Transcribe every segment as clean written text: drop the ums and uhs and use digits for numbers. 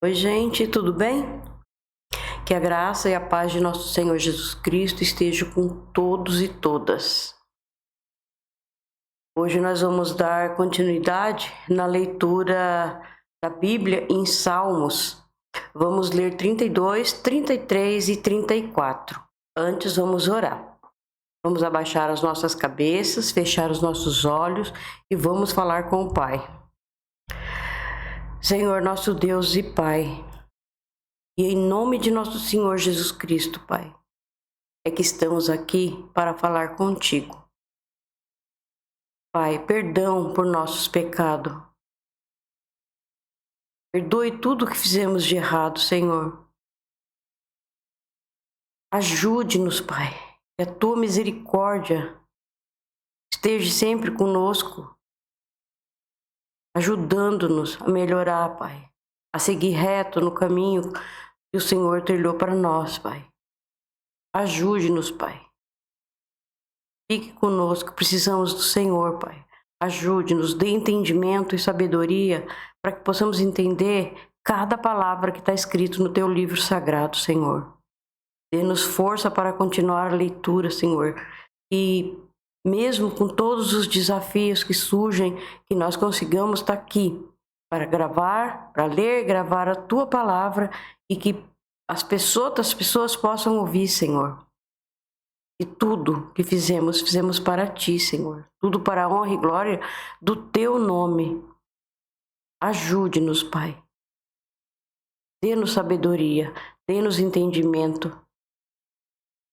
Oi, gente, tudo bem? Que a graça e a paz de nosso Senhor Jesus Cristo esteja com todos e todas. Hoje nós vamos dar continuidade na leitura da Bíblia em Salmos. Vamos ler 32, 33 e 34. Antes vamos orar. Vamos abaixar as nossas cabeças, fechar os nossos olhos e vamos falar com o Pai. Senhor, nosso Deus e Pai, e em nome de nosso Senhor Jesus Cristo, Pai, é que estamos aqui para falar contigo. Pai, perdão por nossos pecados. Perdoe tudo o que fizemos de errado, Senhor. Ajude-nos, Pai, que a tua misericórdia esteja sempre conosco, ajudando-nos a melhorar, Pai, a seguir reto no caminho que o Senhor trilhou para nós, Pai. Ajude-nos, Pai. Fique conosco, precisamos do Senhor, Pai. Ajude-nos, dê entendimento e sabedoria para que possamos entender cada palavra que está escrito no teu livro sagrado, Senhor. Dê-nos força para continuar a leitura, Senhor. E mesmo com todos os desafios que surgem, que nós consigamos estar aqui para gravar, para ler, gravar a tua palavra e que as pessoas possam ouvir, Senhor. E tudo que fizemos para ti, Senhor. Tudo para a honra e glória do teu nome. Ajude-nos, Pai. Dê-nos sabedoria, dê-nos entendimento.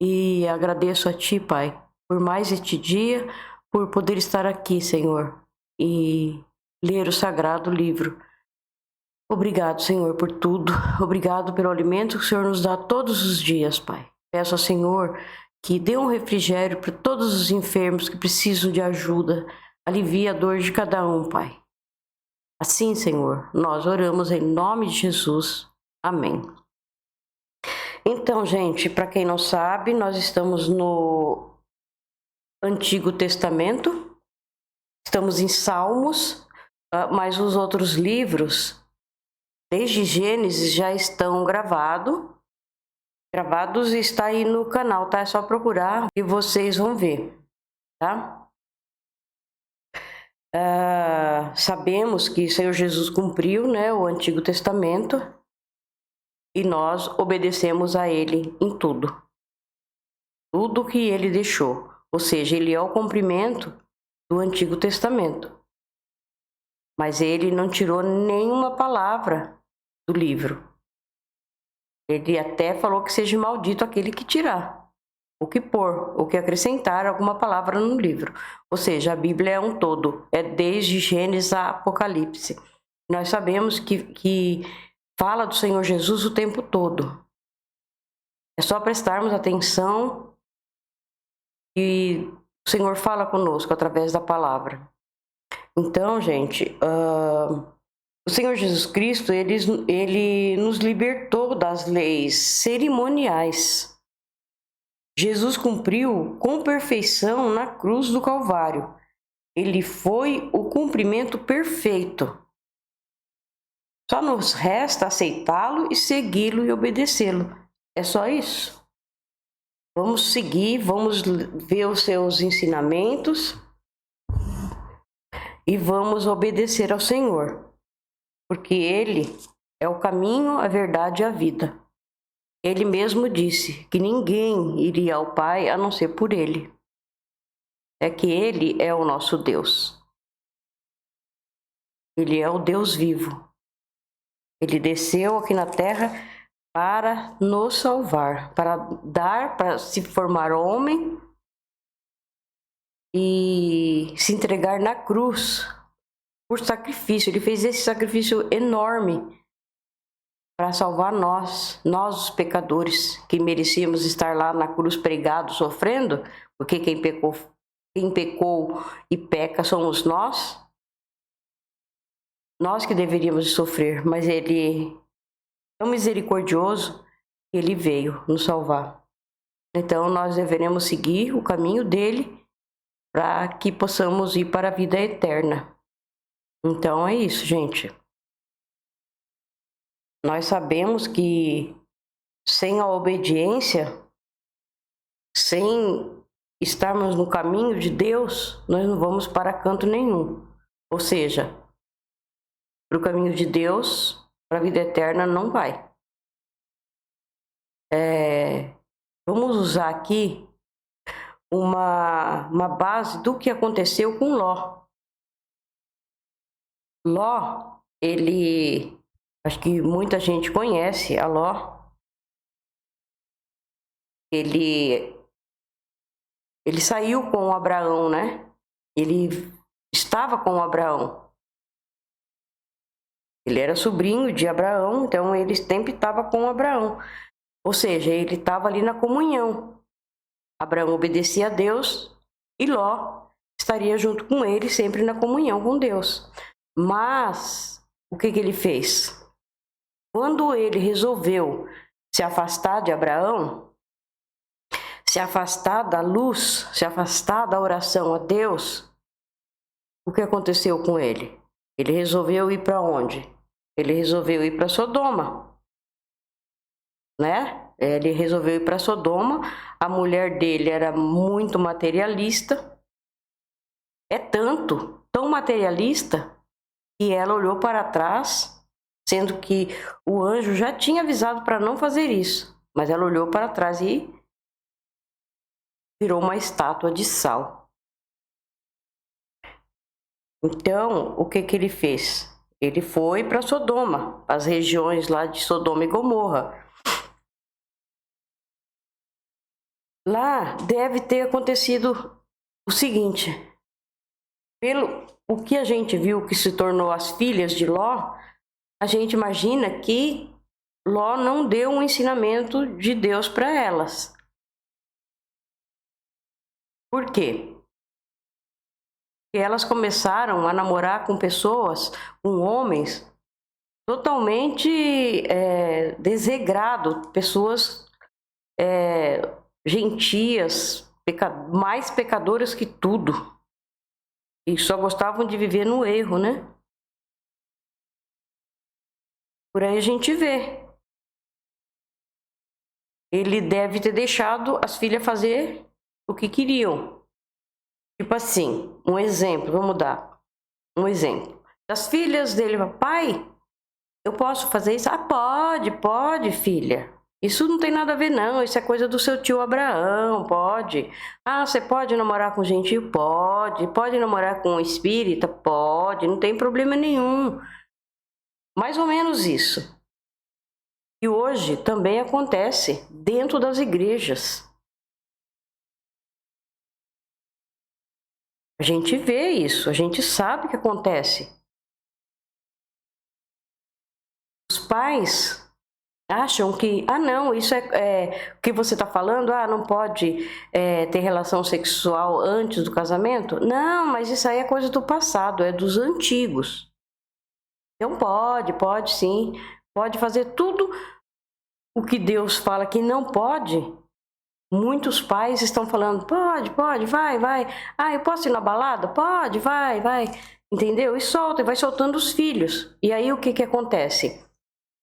E agradeço a ti, Pai, por mais este dia, por poder estar aqui, Senhor, e ler o sagrado livro. Obrigado, Senhor, por tudo. Obrigado pelo alimento que o Senhor nos dá todos os dias, Pai. Peço ao Senhor que dê um refrigério para todos os enfermos que precisam de ajuda. Alivie a dor de cada um, Pai. Assim, Senhor, nós oramos em nome de Jesus. Amém. Então, gente, para quem não sabe, nós estamos no Antigo Testamento. Estamos em Salmos, mas os outros livros, desde Gênesis, já estão gravados e está aí no canal, tá? É só procurar e vocês vão ver, tá? Sabemos que o Senhor Jesus cumpriu, né, o Antigo Testamento e nós obedecemos a Ele em tudo que Ele deixou, ou seja, Ele é o cumprimento do Antigo Testamento, mas Ele não tirou nenhuma palavra do livro. Ele até falou que seja maldito aquele que tirar, o que pôr, o que acrescentar alguma palavra no livro. Ou seja, a Bíblia é um todo, é desde Gênesis a Apocalipse. Nós sabemos que fala do Senhor Jesus o tempo todo. É só prestarmos atenção e o Senhor fala conosco através da palavra. Então, gente, o Senhor Jesus Cristo, ele nos libertou das leis cerimoniais. Jesus cumpriu com perfeição na cruz do Calvário. Ele foi o cumprimento perfeito. Só nos resta aceitá-lo e segui-lo e obedecê-lo. É só isso. Vamos seguir, vamos ver os seus ensinamentos e vamos obedecer ao Senhor. Porque Ele é o caminho, a verdade e a vida. Ele mesmo disse que ninguém iria ao Pai a não ser por Ele. É que Ele é o nosso Deus. Ele é o Deus vivo. Ele desceu aqui na terra para nos salvar, para se formar homem e se entregar na cruz por sacrifício. Ele fez esse sacrifício enorme para salvar nós os pecadores, que merecíamos estar lá na cruz pregado, sofrendo, porque quem pecou e peca somos nós que deveríamos sofrer, mas Ele é tão misericordioso que Ele veio nos salvar. Então nós deveremos seguir o caminho dele para que possamos ir para a vida eterna. Então é isso, gente. Nós sabemos que sem a obediência, sem estarmos no caminho de Deus, nós não vamos para canto nenhum. Ou seja, para o caminho de Deus, para a vida eterna, não vai. Vamos usar aqui uma base do que aconteceu com Ló. Ló, acho que muita gente conhece a Ló. Ele saiu com Abraão, né? Ele estava com Abraão. Ele era sobrinho de Abraão, então ele sempre estava com Abraão. Ou seja, ele estava ali na comunhão. Abraão obedecia a Deus e Ló estaria junto com ele, sempre na comunhão com Deus. Mas o que ele fez? Quando ele resolveu se afastar de Abraão, se afastar da luz, se afastar da oração a Deus, o que aconteceu com ele? Ele resolveu ir para onde? Ele resolveu ir para Sodoma, né? Ele resolveu ir para Sodoma. A mulher dele era muito materialista. É tão materialista, que ela olhou para trás, sendo que o anjo já tinha avisado para não fazer isso. Mas ela olhou para trás e virou uma estátua de sal. Então, o que ele fez? Ele foi para Sodoma, as regiões lá de Sodoma e Gomorra. Lá deve ter acontecido o seguinte: pelo o que a gente viu que se tornou as filhas de Ló, a gente imagina que Ló não deu um ensinamento de Deus para elas. Por quê? Porque elas começaram a namorar com pessoas, com homens totalmente desregrados, pessoas gentias, mais pecadoras que tudo. E só gostavam de viver no erro, né? Por aí a gente vê. Ele deve ter deixado as filhas fazer o que queriam. Tipo assim, um exemplo, vamos dar um exemplo. As filhas dele, pai, eu posso fazer isso? Ah, pode, filha. Isso não tem nada a ver, não. Isso é coisa do seu tio Abraão, pode. Ah, você pode namorar com gentio? Pode. Pode namorar com espírita? Pode. Não tem problema nenhum. Mais ou menos isso. E hoje também acontece dentro das igrejas. A gente vê isso, a gente sabe o que acontece. Os pais acham que, não, isso é o que você está falando, não pode ter relação sexual antes do casamento? Não, mas isso aí é coisa do passado, é dos antigos. Então pode sim, pode fazer tudo o que Deus fala que não pode. Muitos pais estão falando, pode, vai. Ah, eu posso ir na balada? Pode, vai. Entendeu? E solta, vai soltando os filhos. E aí o que acontece?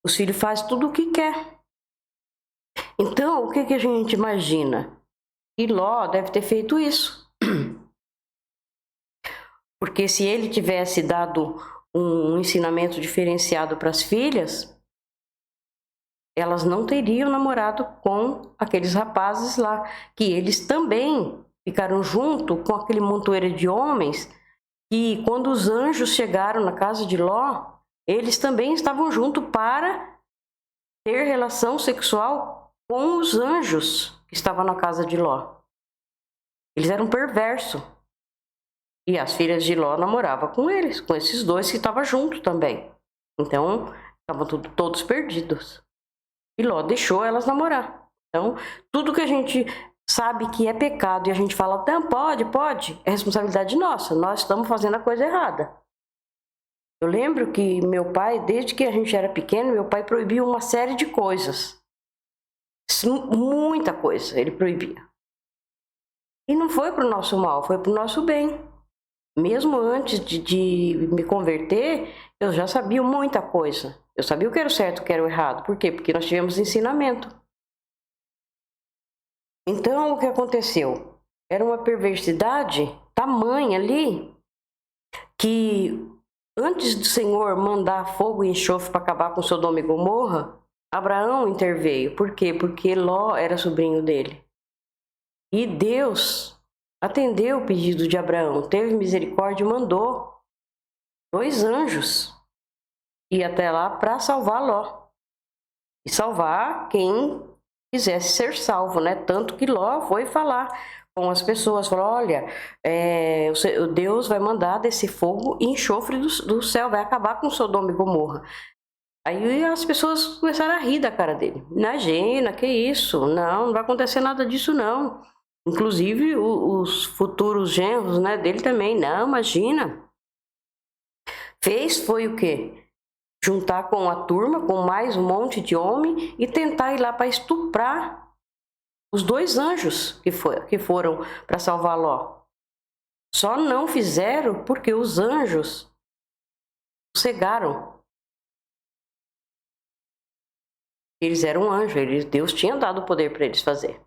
Os filhos fazem tudo o que quer. Então, o que a gente imagina? E Ló deve ter feito isso. Porque se ele tivesse dado um ensinamento diferenciado para as filhas, elas não teriam namorado com aqueles rapazes lá, que eles também ficaram junto com aquele montoeiro de homens, que quando os anjos chegaram na casa de Ló, eles também estavam juntos para ter relação sexual com os anjos que estavam na casa de Ló. Eles eram perversos. E as filhas de Ló namoravam com eles, com esses dois que estavam juntos também. Então, estavam todos perdidos. E Ló deixou elas namorar. Então, tudo que a gente sabe que é pecado e a gente fala, não, pode, é responsabilidade nossa. Nós estamos fazendo a coisa errada. Eu lembro que meu pai, desde que a gente era pequeno, meu pai proibia uma série de coisas. Muita coisa ele proibia. E não foi para o nosso mal, foi para o nosso bem. Mesmo antes de me converter, eu já sabia muita coisa. Eu sabia o que era o certo e o que era o errado. Por quê? Porque nós tivemos ensinamento. Então, o que aconteceu? Era uma perversidade tamanha ali, que antes do Senhor mandar fogo e enxofre para acabar com Sodoma e Gomorra, Abraão interveio. Por quê? Porque Ló era sobrinho dele. E Deus atendeu o pedido de Abraão, teve misericórdia e mandou 2 anjos ir até lá para salvar Ló. E salvar quem quisesse ser salvo, né? Tanto que Ló foi falar com as pessoas, falou, olha, Deus vai mandar desse fogo e enxofre do céu, vai acabar com Sodoma e Gomorra. Aí as pessoas começaram a rir da cara dele. Imagina, que isso? Não vai acontecer nada disso, não. Inclusive os futuros genros, né, dele também. Não, imagina. Fez foi o quê? Juntar com a turma, com mais um monte de homem e tentar ir lá para estuprar os 2 anjos que foram para salvar Ló. Só não fizeram porque os anjos cegaram. Eles eram anjos, Deus tinha dado o poder para eles fazer.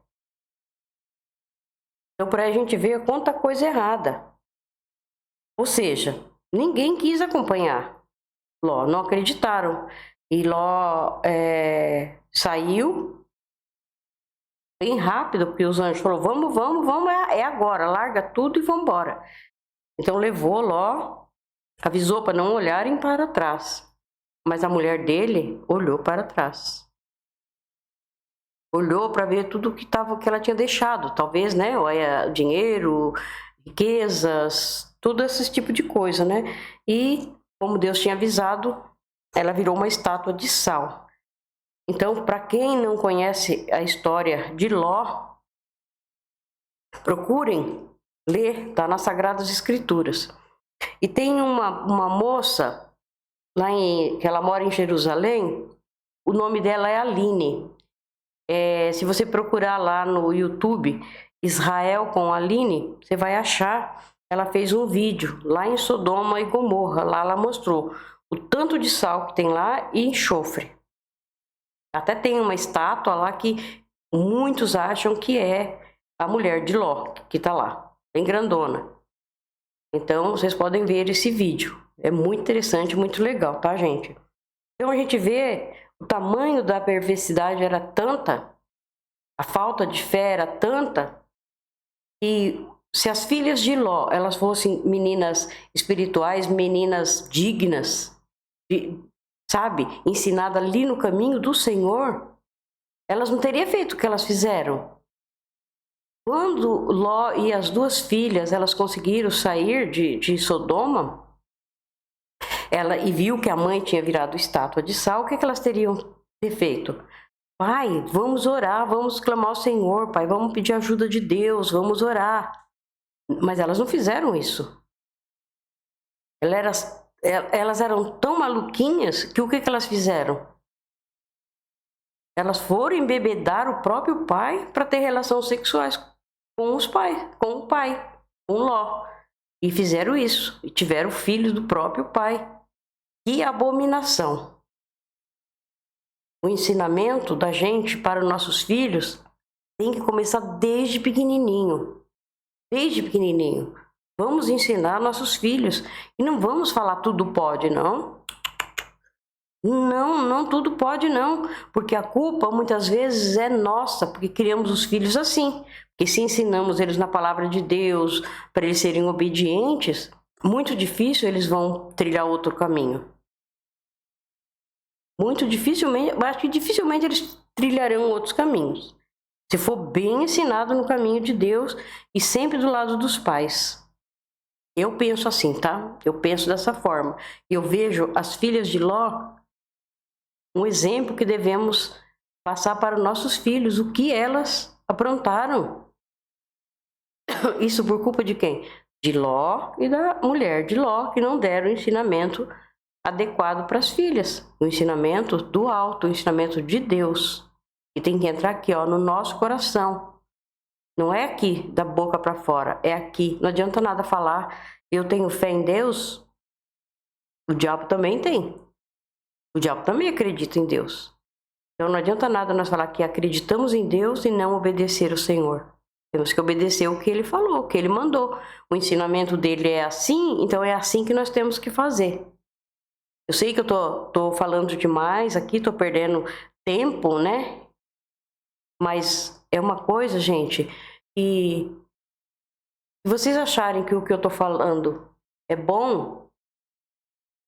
Então, para a gente ver quanta coisa errada. Ou seja, ninguém quis acompanhar Ló, não acreditaram. E Ló saiu bem rápido, porque os anjos falaram, vamos, é agora, larga tudo e vamos embora. Então levou Ló, avisou para não olharem para trás. Mas a mulher dele olhou para trás. Olhou para ver tudo que ela tinha deixado, talvez, né? Dinheiro, riquezas, todo esse tipo de coisa, né? E, como Deus tinha avisado, ela virou uma estátua de sal. Então, para quem não conhece a história de Ló, procurem ler, tá nas Sagradas Escrituras. E tem uma moça que ela mora em Jerusalém, o nome dela é Aline. Se você procurar lá no YouTube, Israel com Aline, você vai achar, ela fez um vídeo lá em Sodoma e Gomorra, lá ela mostrou o tanto de sal que tem lá e enxofre. Até tem uma estátua lá que muitos acham que é a mulher de Ló, que está lá, bem grandona. Então, vocês podem ver esse vídeo. É muito interessante, muito legal, tá, gente? Então, a gente vê o tamanho da perversidade era tanta, a falta de fé era tanta, que se as filhas de Ló, elas fossem meninas espirituais, meninas dignas, sabe, ensinada ali no caminho do Senhor, elas não teriam feito o que elas fizeram. Quando Ló e as 2 filhas, elas conseguiram sair de Sodoma, e viu que a mãe tinha virado estátua de sal, o que elas teriam feito? Pai, vamos orar, vamos clamar ao Senhor, pai, vamos pedir ajuda de Deus, vamos orar. Mas elas não fizeram isso. Elas eram tão maluquinhas que o que elas fizeram? Elas foram embebedar o próprio pai para ter relações sexuais com o pai, com Ló. E fizeram isso, e tiveram filhos do próprio pai. Que abominação! O ensinamento da gente para os nossos filhos tem que começar desde pequenininho. Desde pequenininho. Vamos ensinar nossos filhos. E não vamos falar tudo pode, não. Não tudo pode, não. Porque a culpa, muitas vezes, é nossa, porque criamos os filhos assim. Porque se ensinamos eles na palavra de Deus, para eles serem obedientes, muito difícil eles vão trilhar outro caminho. Muito dificilmente, acho que dificilmente eles trilharão outros caminhos. Se for bem ensinado no caminho de Deus e sempre do lado dos pais. Eu penso assim, tá? Eu penso dessa forma. Eu vejo as filhas de Ló um exemplo que devemos passar para os nossos filhos, o que elas aprontaram. Isso por culpa de quem? De Ló e da mulher de Ló, que não deram ensinamento adequado para as filhas. O ensinamento do alto, o ensinamento de Deus. E tem que entrar aqui, ó, no nosso coração. Não é aqui, da boca para fora, é aqui. Não adianta nada falar eu tenho fé em Deus, o diabo também tem. O diabo também acredita em Deus. Então não adianta nada nós falar que acreditamos em Deus e não obedecer ao Senhor. Temos que obedecer o que Ele falou, o que Ele mandou. O ensinamento dele é assim, então é assim que nós temos que fazer. Eu sei que eu tô falando demais aqui, tô perdendo tempo, né? Mas é uma coisa, gente, que se vocês acharem que o que eu tô falando é bom,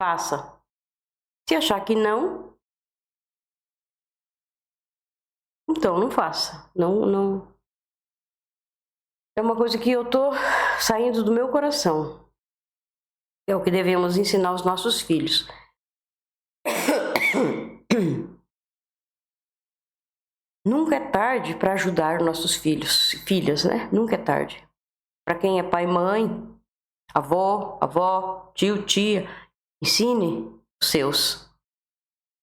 faça. Se achar que não, então não faça. Não. É uma coisa que eu tô saindo do meu coração. É o que devemos ensinar aos nossos filhos. Nunca é tarde para ajudar nossos filhas, né? Nunca é tarde. Para quem é pai e mãe, avó, tio, tia, ensine os seus.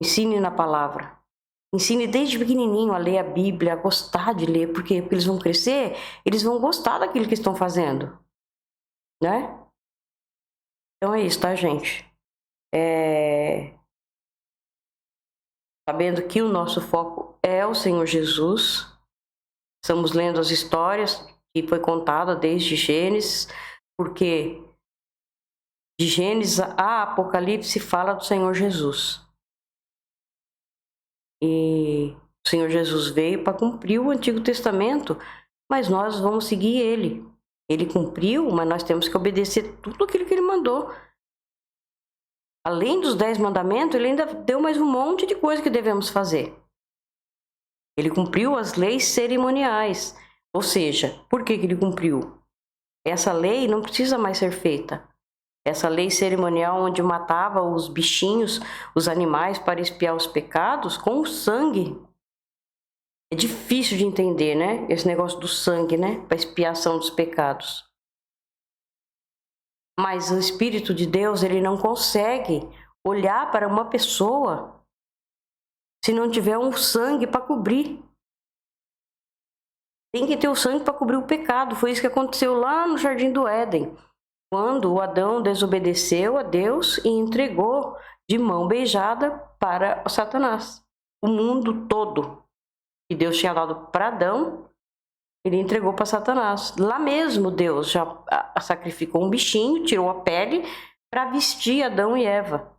Ensine na palavra. Ensine desde pequenininho a ler a Bíblia, a gostar de ler, porque eles vão crescer, eles vão gostar daquilo que estão fazendo, né? Então é isso, tá, gente? Sabendo que o nosso foco é o Senhor Jesus, estamos lendo as histórias que foi contada desde Gênesis, porque de Gênesis a Apocalipse fala do Senhor Jesus. E o Senhor Jesus veio para cumprir o Antigo Testamento, mas nós vamos seguir Ele. Ele cumpriu, mas nós temos que obedecer tudo aquilo que Ele mandou. Além dos 10 mandamentos, Ele ainda deu mais um monte de coisa que devemos fazer. Ele cumpriu as leis cerimoniais. Ou seja, por que Ele cumpriu? Essa lei não precisa mais ser feita. Essa lei cerimonial onde matava os bichinhos, os animais para expiar os pecados com o sangue. É difícil de entender, né? Esse negócio do sangue, né? Para expiação dos pecados. Mas o Espírito de Deus, ele não consegue olhar para uma pessoa se não tiver um sangue para cobrir. Tem que ter o sangue para cobrir o pecado. Foi isso que aconteceu lá no Jardim do Éden, quando o Adão desobedeceu a Deus e entregou de mão beijada para Satanás. O mundo todo que Deus tinha dado para Adão, ele entregou para Satanás. Lá mesmo Deus já sacrificou um bichinho, tirou a pele para vestir Adão e Eva.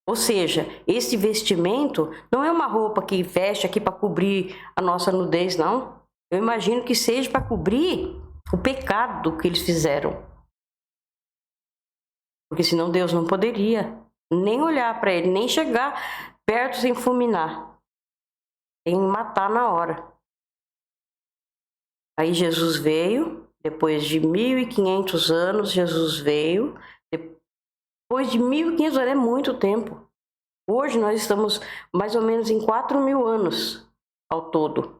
Ou seja, esse vestimento não é uma roupa que veste aqui para cobrir a nossa nudez, não. Eu imagino que seja para cobrir o pecado que eles fizeram. Porque senão Deus não poderia nem olhar para ele, nem chegar perto sem fulminar. Tem que matar na hora. Aí Jesus veio, depois de 1.500 anos, Jesus veio. Depois de 1.500 anos é muito tempo. Hoje nós estamos mais ou menos em 4.000 anos ao todo.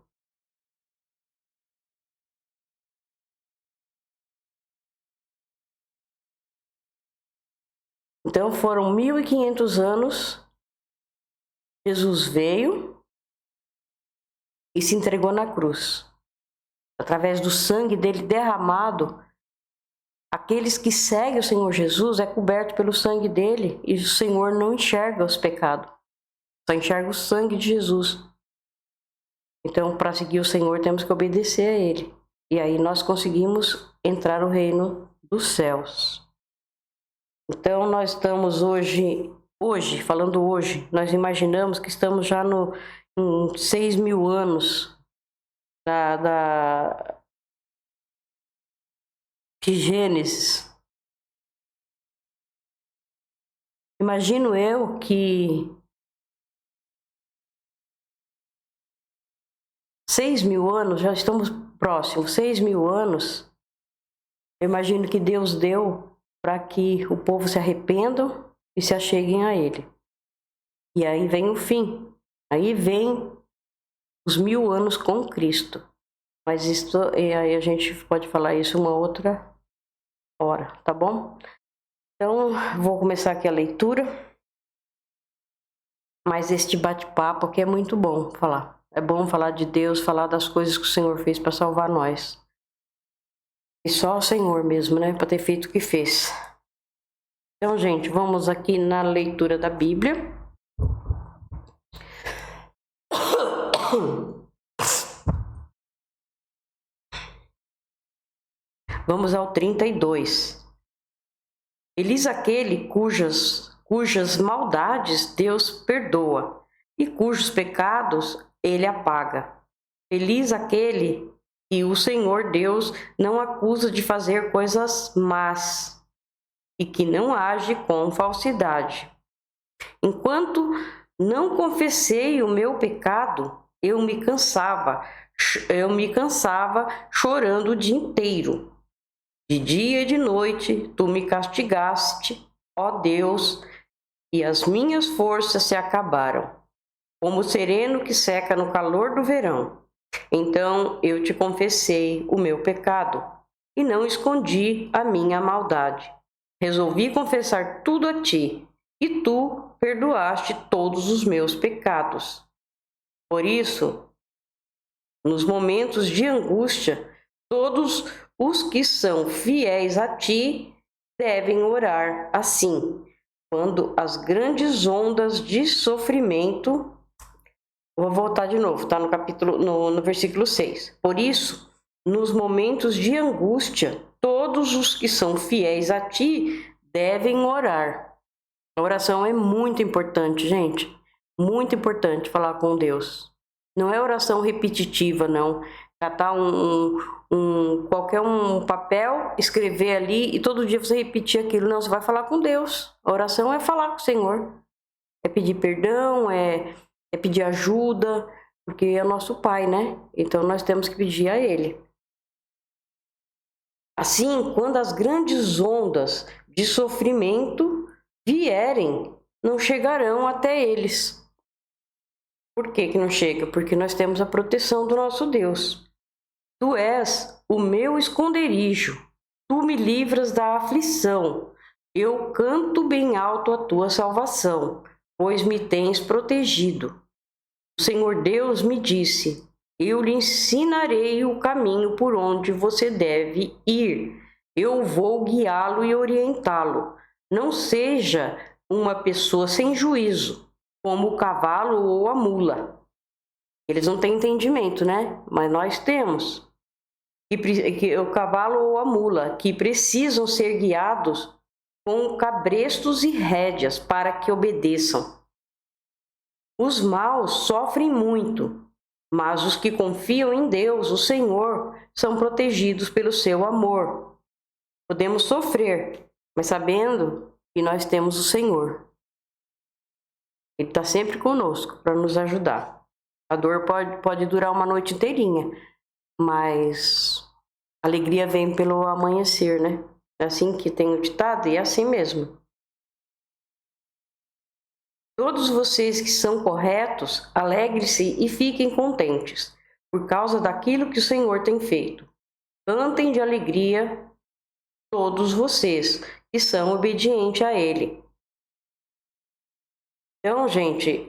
Então foram 1.500 anos, Jesus veio e se entregou na cruz. Através do sangue dele derramado, aqueles que seguem o Senhor Jesus é coberto pelo sangue dele e o Senhor não enxerga os pecados, só enxerga o sangue de Jesus. Então, para seguir o Senhor, temos que obedecer a ele. E aí nós conseguimos entrar no reino dos céus. Então, nós estamos hoje, nós imaginamos que estamos já em 6.000 anos de Gênesis. Imagino eu que 6.000 anos, já estamos próximos, 6.000 anos, eu imagino que Deus deu para que o povo se arrependam e se acheguem a Ele. E aí vem o fim, aí vem os 1.000 anos com Cristo. Mas isso, e aí a gente pode falar isso uma outra hora, tá bom? Então, vou começar aqui a leitura. Mas este bate-papo aqui é muito bom falar. É bom falar de Deus, falar das coisas que o Senhor fez para salvar nós. E só o Senhor mesmo, né, para ter feito o que fez. Então, gente, vamos aqui na leitura da Bíblia. Vamos ao 32. Feliz aquele cujas maldades Deus perdoa e cujos pecados ele apaga. Feliz aquele que o Senhor Deus não acusa de fazer coisas más e que não age com falsidade. Enquanto não confessei o meu pecado, eu me cansava chorando o dia inteiro. De dia e de noite, tu me castigaste, ó Deus, e as minhas forças se acabaram, como o sereno que seca no calor do verão. Então eu te confessei o meu pecado, e não escondi a minha maldade. Resolvi confessar tudo a ti, e tu perdoaste todos os meus pecados. Por isso, nos momentos de angústia, todos os que são fiéis a ti devem orar assim. Quando as grandes ondas de sofrimento... Vou voltar de novo, tá no versículo 6. Por isso, nos momentos de angústia, todos os que são fiéis a ti devem orar. A oração é muito importante, gente. Muito importante falar com Deus. Não é oração repetitiva, não. Catar qualquer papel, escrever ali e todo dia você repetir aquilo. Não, você vai falar com Deus. A oração é falar com o Senhor. É pedir perdão, é pedir ajuda, porque é nosso Pai, né? Então nós temos que pedir a Ele. Assim, quando as grandes ondas de sofrimento vierem, não chegarão até eles. Por que não chega? Porque nós temos a proteção do nosso Deus. Tu és o meu esconderijo, tu me livras da aflição. Eu canto bem alto a tua salvação, pois me tens protegido. O Senhor Deus me disse: eu lhe ensinarei o caminho por onde você deve ir. Eu vou guiá-lo e orientá-lo. Não seja uma pessoa sem juízo, como o cavalo ou a mula. Eles não têm entendimento, né? Mas nós temos. Que o cavalo ou a mula, que precisam ser guiados com cabrestos e rédeas para que obedeçam. Os maus sofrem muito, mas os que confiam em Deus, o Senhor, são protegidos pelo seu amor. Podemos sofrer, mas sabendo que nós temos o Senhor. Ele está sempre conosco para nos ajudar. A dor pode durar uma noite inteirinha, mas a alegria vem pelo amanhecer, né? É assim que tem o ditado e é assim mesmo. Todos vocês que são corretos, alegrem-se e fiquem contentes, por causa daquilo que o Senhor tem feito. Cantem de alegria todos vocês que são obedientes a Ele. Então, gente,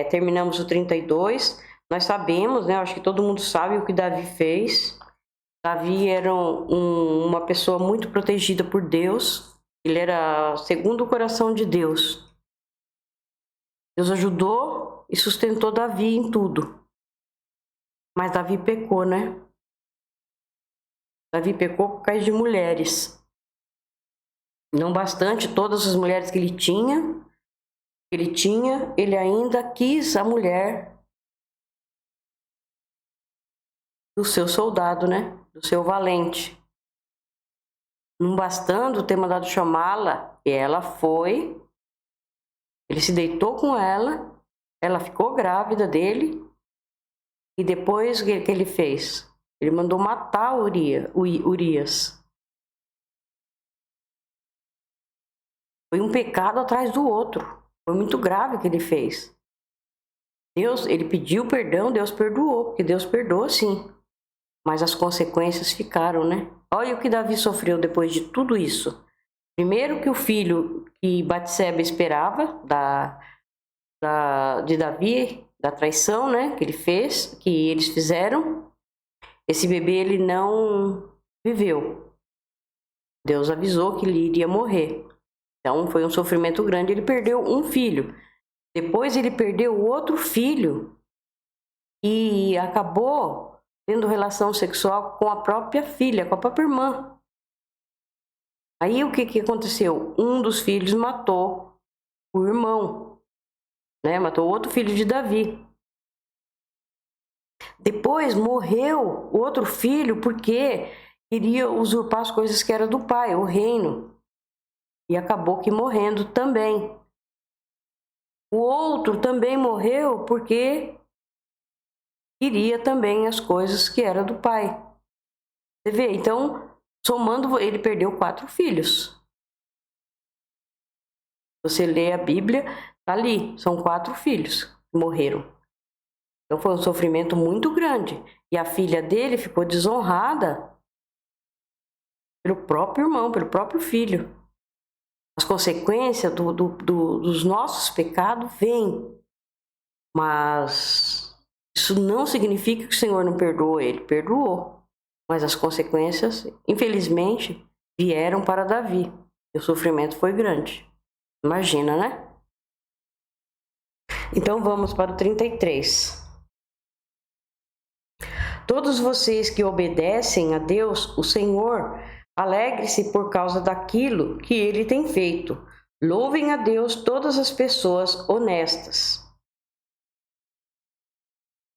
terminamos o 32. Nós sabemos, né? Acho que todo mundo sabe o que Davi fez. Davi era uma pessoa muito protegida por Deus. Ele era segundo o coração de Deus. Deus ajudou e sustentou Davi em tudo. Mas Davi pecou, né? Davi pecou por causa de mulheres. Não bastante todas as mulheres que ele tinha, ele ainda quis a mulher do seu soldado, né? Do seu valente. Não bastando ter mandado chamá-la, e ela foi. Ele se deitou com ela ficou grávida dele, e depois o que ele fez? Ele mandou matar Urias. Foi um pecado atrás do outro. Foi muito grave o que ele fez. Ele pediu perdão, Deus perdoou, porque Deus perdoa sim. Mas as consequências ficaram, né? Olha o que Davi sofreu depois de tudo isso. Primeiro que o filho que Batseba esperava de Davi, da traição, né, que eles fizeram. Esse bebê ele não viveu. Deus avisou que ele iria morrer. Então foi um sofrimento grande. Ele perdeu um filho. Depois ele perdeu outro filho e acabou tendo relação sexual com a própria filha, com a própria irmã. Aí o que aconteceu? Um dos filhos matou o irmão, né? Matou outro filho de Davi. Depois morreu o outro filho porque queria usurpar as coisas que eram do pai, o reino. E acabou que morrendo também. O outro também morreu porque queria também as coisas que eram do pai. Você vê? Então, somando, ele perdeu 4 filhos. Você lê a Bíblia, tá ali, são 4 filhos que morreram. Então foi um sofrimento muito grande. E a filha dele ficou desonrada pelo próprio irmão, pelo próprio filho. As consequências dos nossos pecados vêm. Mas isso não significa que o Senhor não perdoou ele. Perdoou. Mas as consequências, infelizmente, vieram para Davi. E o sofrimento foi grande. Imagina, né? Então vamos para o 33. Todos vocês que obedecem a Deus, o Senhor, alegre-se por causa daquilo que ele tem feito. Louvem a Deus todas as pessoas honestas.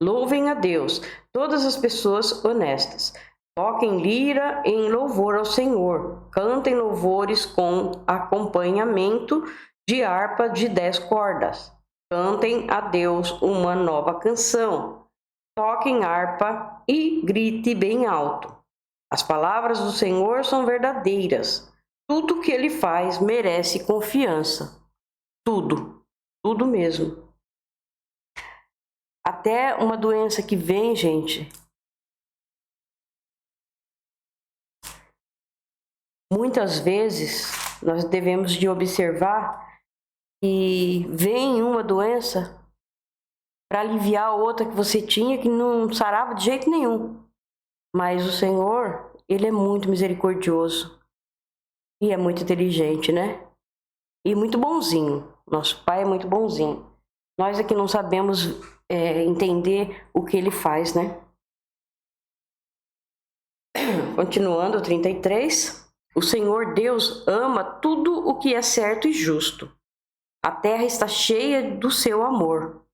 Louvem a Deus todas as pessoas honestas. Toquem lira em louvor ao Senhor. Cantem louvores com acompanhamento de harpa de 10 cordas. Cantem a Deus uma nova canção. Toquem harpa e grite bem alto. As palavras do Senhor são verdadeiras. Tudo que ele faz merece confiança. Tudo, tudo mesmo. Até uma doença que vem, gente, muitas vezes nós devemos de observar que vem uma doença para aliviar a outra que você tinha que não sarava de jeito nenhum. Mas o Senhor, ele é muito misericordioso e é muito inteligente, né? E muito bonzinho. Nosso Pai é muito bonzinho. Nós é que não sabemos entender o que ele faz, né? Continuando, 33. O Senhor Deus ama tudo o que é certo e justo. A terra está cheia do seu amor.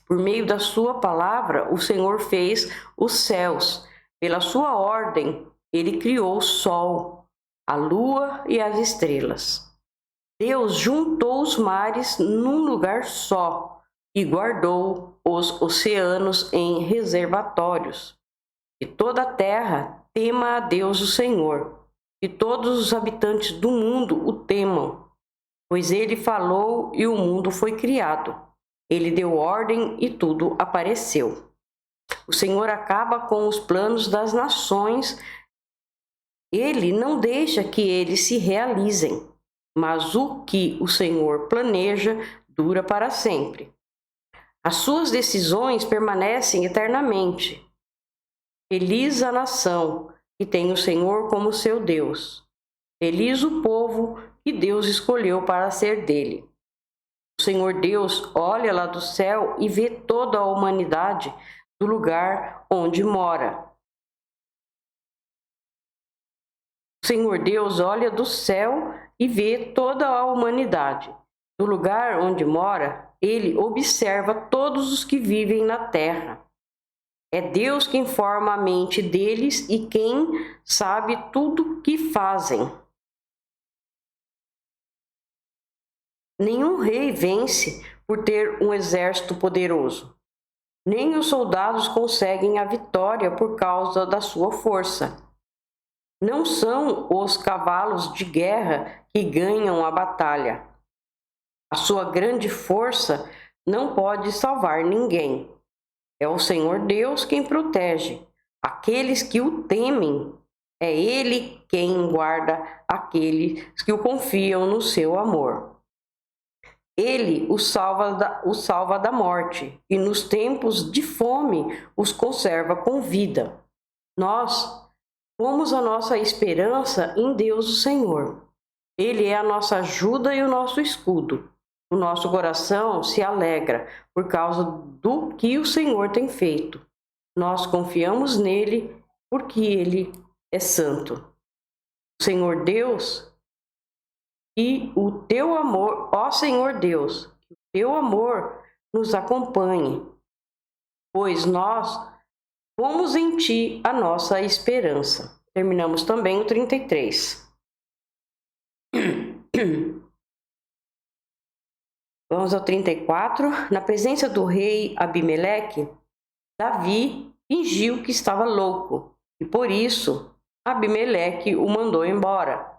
Por meio da sua palavra, o Senhor fez os céus. Pela sua ordem, ele criou o sol, a lua e as estrelas. Deus juntou os mares num lugar só e guardou os oceanos em reservatórios. E toda a terra tema a Deus o Senhor, e todos os habitantes do mundo o temam, pois ele falou e o mundo foi criado. Ele deu ordem e tudo apareceu. O Senhor acaba com os planos das nações. Ele não deixa que eles se realizem, mas o que o Senhor planeja dura para sempre. As suas decisões permanecem eternamente. Feliz a nação que tem o Senhor como seu Deus. Feliz o povo que Deus escolheu para ser dele. O Senhor Deus olha lá do céu e vê toda a humanidade do lugar onde mora. O Senhor Deus olha do céu e vê toda a humanidade. Do lugar onde mora, ele observa todos os que vivem na terra. É Deus quem forma a mente deles e quem sabe tudo que fazem. Nenhum rei vence por ter um exército poderoso. Nem os soldados conseguem a vitória por causa da sua força. Não são os cavalos de guerra que ganham a batalha. A sua grande força não pode salvar ninguém. É o Senhor Deus quem protege aqueles que o temem. É Ele quem guarda aqueles que o confiam no seu amor. Ele os salva da morte e nos tempos de fome os conserva com vida. Nós Pomos a nossa esperança em Deus, o Senhor. Ele é a nossa ajuda e o nosso escudo. O nosso coração se alegra por causa do que o Senhor tem feito. Nós confiamos nele porque ele é santo. O Senhor Deus e o teu amor, ó Senhor Deus, que o teu amor nos acompanhe, pois nós pomos em ti a nossa esperança. Terminamos também o 33. Vamos ao 34. Na presença do rei Abimeleque, Davi fingiu que estava louco, e por isso Abimeleque o mandou embora.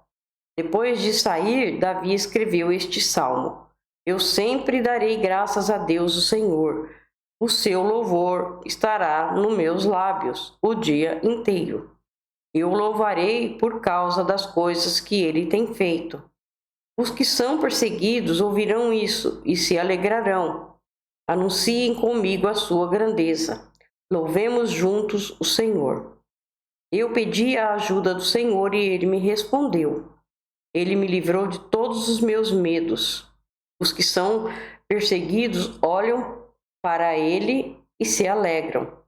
Depois de sair, Davi escreveu este salmo: Eu sempre darei graças a Deus, o Senhor. O seu louvor estará nos meus lábios o dia inteiro. Eu louvarei por causa das coisas que ele tem feito. Os que são perseguidos ouvirão isso e se alegrarão. Anunciem comigo a sua grandeza. Louvemos juntos o Senhor. Eu pedi a ajuda do Senhor e ele me respondeu. Ele me livrou de todos os meus medos. Os que são perseguidos olham para ele e se alegram.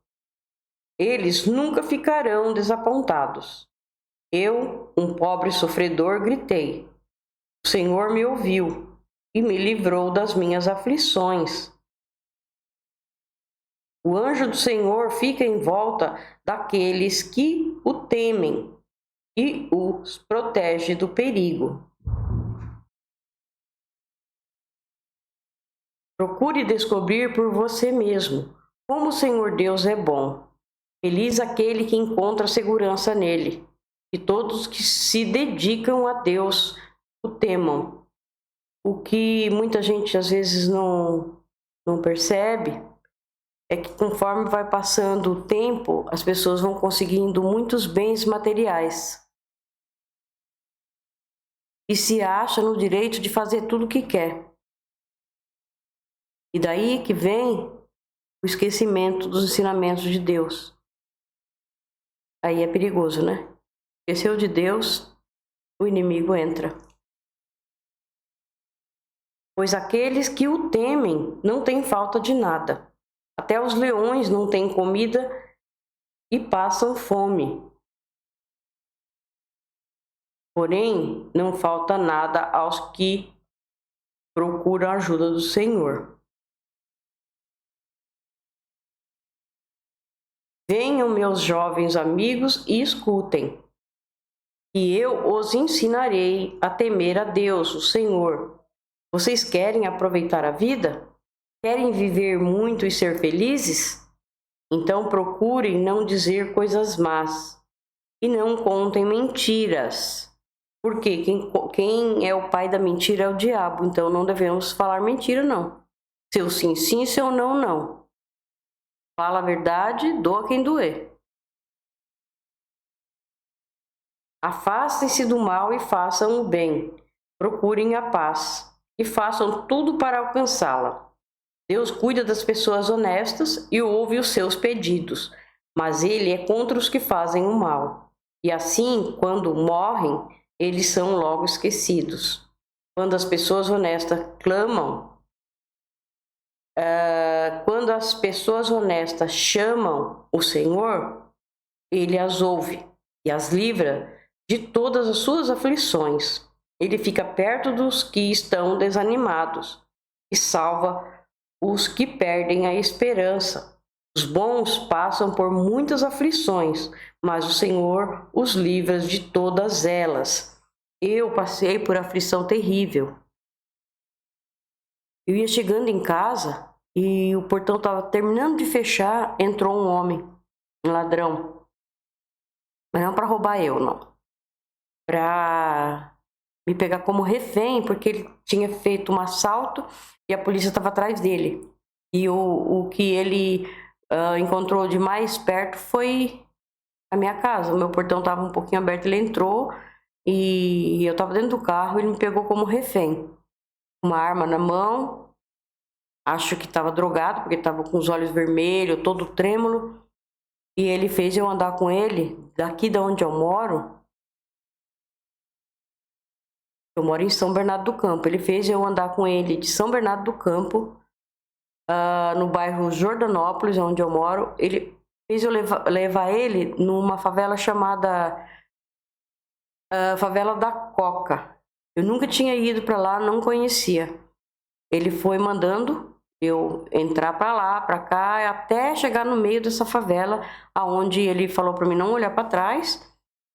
Eles nunca ficarão desapontados. Eu, um pobre sofredor, gritei. O Senhor me ouviu e me livrou das minhas aflições. O anjo do Senhor fica em volta daqueles que o temem e os protege do perigo. Procure descobrir por você mesmo como o Senhor Deus é bom. Feliz aquele que encontra segurança nele, e todos que se dedicam a Deus o temam. O que muita gente às vezes não percebe é que conforme vai passando o tempo, as pessoas vão conseguindo muitos bens materiais e se acha no direito de fazer tudo o que quer. E daí que vem o esquecimento dos ensinamentos de Deus. Aí é perigoso, né? Esqueceu de Deus, o inimigo entra. Pois aqueles que o temem não têm falta de nada. Até os leões não têm comida e passam fome. Porém, não falta nada aos que procuram a ajuda do Senhor. Venham, meus jovens amigos, e escutem, e eu os ensinarei a temer a Deus, o Senhor. Vocês querem aproveitar a vida? Querem viver muito e ser felizes? Então procurem não dizer coisas más e não contem mentiras. Porque quem é o pai da mentira é o diabo, então não devemos falar mentira, não. Seu sim, sim, seu não, não. Fala a verdade, doa quem doer. Afastem-se do mal e façam o bem. Procurem a paz e façam tudo para alcançá-la. Deus cuida das pessoas honestas e ouve os seus pedidos, mas Ele é contra os que fazem o mal. E assim, quando morrem, eles são logo esquecidos. Quando as pessoas honestas quando as pessoas honestas chamam o Senhor, Ele as ouve e as livra de todas as suas aflições. Ele fica perto dos que estão desanimados e salva os que perdem a esperança. Os bons passam por muitas aflições, mas o Senhor os livra de todas elas. Eu passei por aflição terrível. Eu ia chegando em casa e o portão estava terminando de fechar, entrou um homem, um ladrão. Mas não para roubar eu, não. Para me pegar como refém, porque ele tinha feito um assalto e a polícia estava atrás dele. E o que ele encontrou de mais perto foi a minha casa. O meu portão estava um pouquinho aberto, ele entrou e eu estava dentro do carro e ele me pegou como refém. Uma arma na mão, acho que estava drogado, porque estava com os olhos vermelhos, todo trêmulo. E ele fez eu andar com ele daqui de onde eu moro. Eu moro em São Bernardo do Campo. Ele fez eu andar com ele de São Bernardo do Campo, no bairro Jordanópolis, onde eu moro. Ele fez eu levar ele numa favela chamada Favela da Coca. Eu nunca tinha ido para lá, não conhecia. Ele foi mandando eu entrar para lá, para cá, até chegar no meio dessa favela, aonde ele falou para mim não olhar para trás.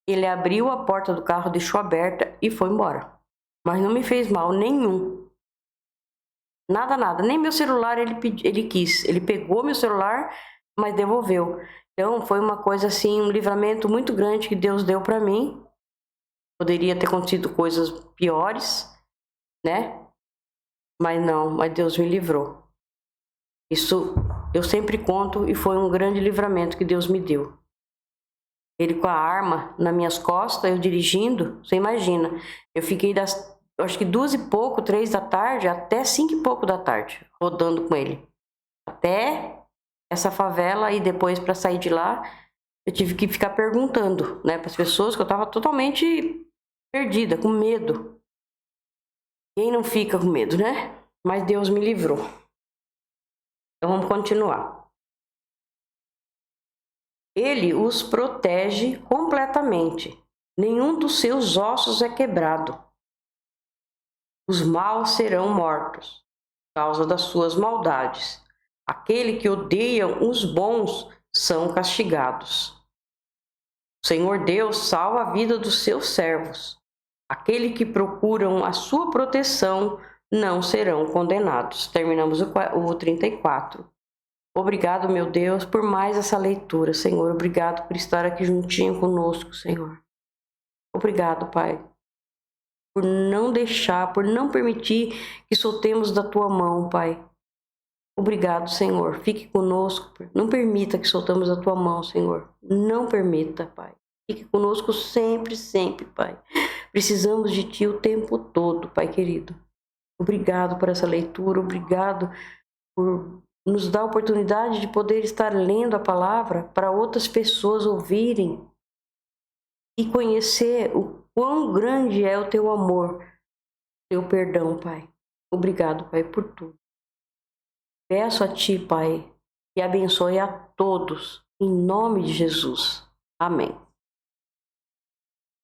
Ele abriu a porta do carro, deixou aberta e foi embora. Mas não me fez mal nenhum. Nada, nada. Nem meu celular ele quis. Ele pegou meu celular, mas devolveu. Então foi uma coisa assim, um livramento muito grande que Deus deu para mim. Poderia ter acontecido coisas piores, né? Mas não, mas Deus me livrou. Isso eu sempre conto e foi um grande livramento que Deus me deu. Ele com a arma nas minhas costas, eu dirigindo, você imagina. Eu fiquei acho que 2 e pouco, 3 da tarde, até 5 e pouco da tarde, rodando com ele. Até essa favela e depois para sair de lá, eu tive que ficar perguntando, né, para as pessoas que eu estava totalmente perdida, com medo. Quem não fica com medo, né? Mas Deus me livrou. Então vamos continuar. Ele os protege completamente. Nenhum dos seus ossos é quebrado. Os maus serão mortos, por causa das suas maldades. Aquele que odeia os bons são castigados. O Senhor Deus salva a vida dos seus servos. Aquele que procuram a sua proteção não serão condenados. Terminamos o 34. Obrigado, meu Deus, por mais essa leitura, Senhor. Obrigado por estar aqui juntinho conosco, Senhor. Obrigado, Pai, por não deixar, por não permitir que soltemos da Tua mão, Pai. Obrigado, Senhor. Fique conosco. Não permita que soltamos da Tua mão, Senhor. Não permita, Pai. Fique conosco sempre, sempre, Pai. Precisamos de Ti o tempo todo, Pai querido. Obrigado por essa leitura. Obrigado por nos dar a oportunidade de poder estar lendo a palavra para outras pessoas ouvirem e conhecer o quão grande é o Teu amor, Teu perdão, Pai. Obrigado, Pai, por tudo. Peço a Ti, Pai, que abençoe a todos, em nome de Jesus. Amém.